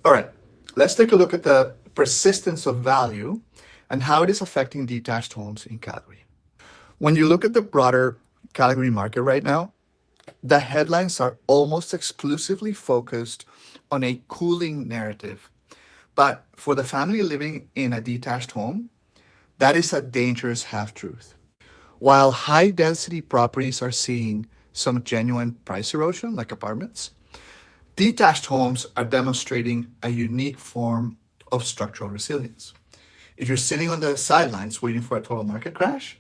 All right, let's take a look at the persistence of value and how it is affecting detached homes in Calgary. When you look at the broader Calgary market right now, the headlines are almost exclusively focused on a cooling narrative. But for the family living in a detached home, that is a dangerous half truth. While high density properties are seeing some genuine price erosion, like apartments, detached homes are demonstrating a unique form of structural resilience. If you're sitting on the sidelines waiting for a total market crash,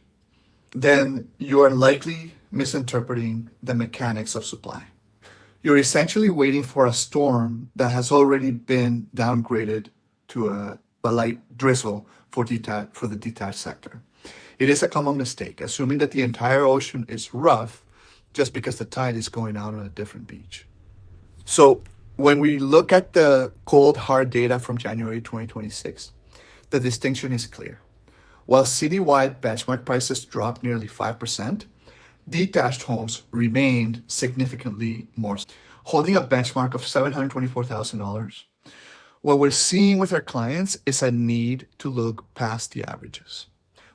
then you are likely misinterpreting the mechanics of supply. You're essentially waiting for a storm that has already been downgraded to a light drizzle for the detached sector. It is a common mistake, assuming that the entire ocean is rough just because the tide is going out on a different beach. So when we look at the cold hard data from January 2026, the distinction is clear. While citywide benchmark prices dropped nearly 5%, detached homes remained significantly more, holding a benchmark of $724,000. What we're seeing with our clients is a need to look past the averages.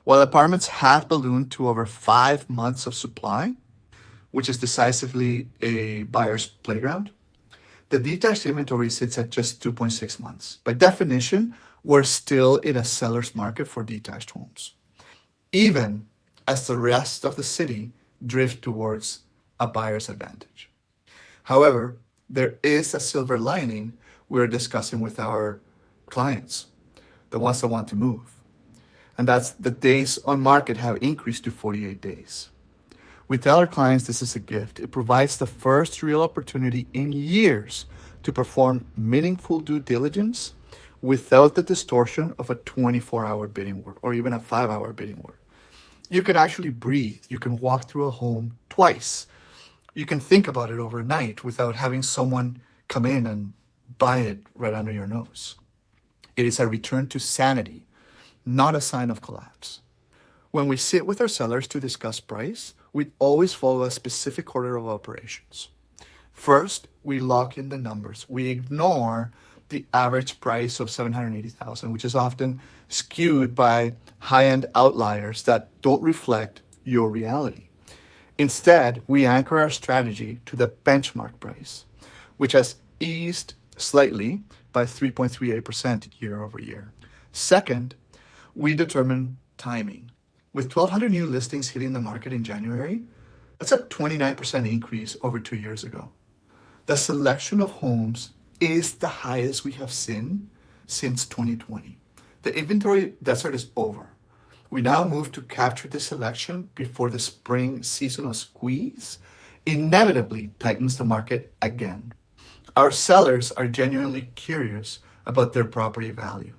While apartments have ballooned to over 5 months of supply, which is decisively a buyer's playground, the detached inventory sits at just 2.6 months. By definition, we're still in a seller's market for detached homes, even as the rest of the city drift towards a buyer's advantage. However, there is a silver lining we're discussing with our clients, the ones that want to move. And that's the days on market have increased to 48 days. We tell our clients this is a gift. It provides the first real opportunity in years to perform meaningful due diligence without the distortion of a 24-hour bidding war or even a 5-hour bidding war. You can actually breathe. You can walk through a home twice. You can think about it overnight without having someone come in and buy it right under your nose. It is a return to sanity, not a sign of collapse. When we sit with our sellers to discuss price, we always follow a specific order of operations. First, we lock in the numbers. We ignore the average price of $780,000, which is often skewed by high-end outliers that don't reflect your reality. Instead, we anchor our strategy to the benchmark price, which has eased slightly by 3.38% year over year. Second, we determine timing. With 1,200 new listings hitting the market in January, that's a 29% increase over 2 years ago. The selection of homes is the highest we have seen since 2020. The inventory desert is over. We now move to capture the selection before the spring seasonal squeeze inevitably tightens the market again. Our sellers are genuinely curious about their property value,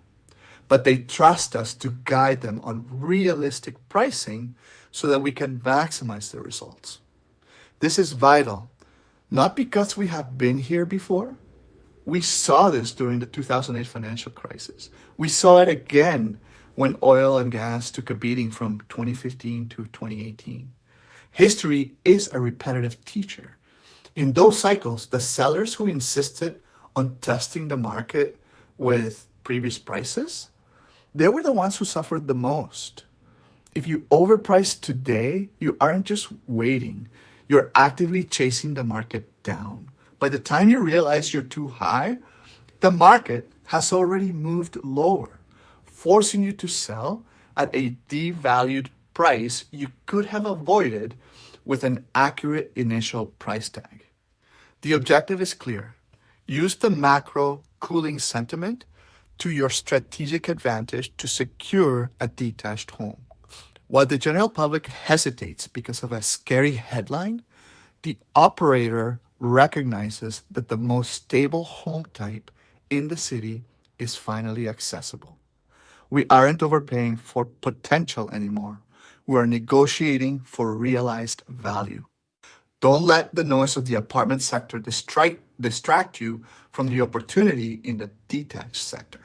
but they trust us to guide them on realistic pricing so that we can maximize the results. This is vital, not because we have been here before. We saw this during the 2008 financial crisis. We saw it again when oil and gas took a beating from 2015 to 2018. History is a repetitive teacher. In those cycles, the sellers who insisted on testing the market with previous prices, they were the ones who suffered the most. If you overprice today, you aren't just waiting, you're actively chasing the market down. By the time you realize you're too high, the market has already moved lower, forcing you to sell at a devalued price you could have avoided with an accurate initial price tag. The objective is clear. Use the macro cooling sentiment to your strategic advantage to secure a detached home. While the general public hesitates because of a scary headline, the operator recognizes that the most stable home type in the city is finally accessible. We aren't overpaying for potential anymore. We are negotiating for realized value. Don't let the noise of the apartment sector distract you from the opportunity in the detached sector.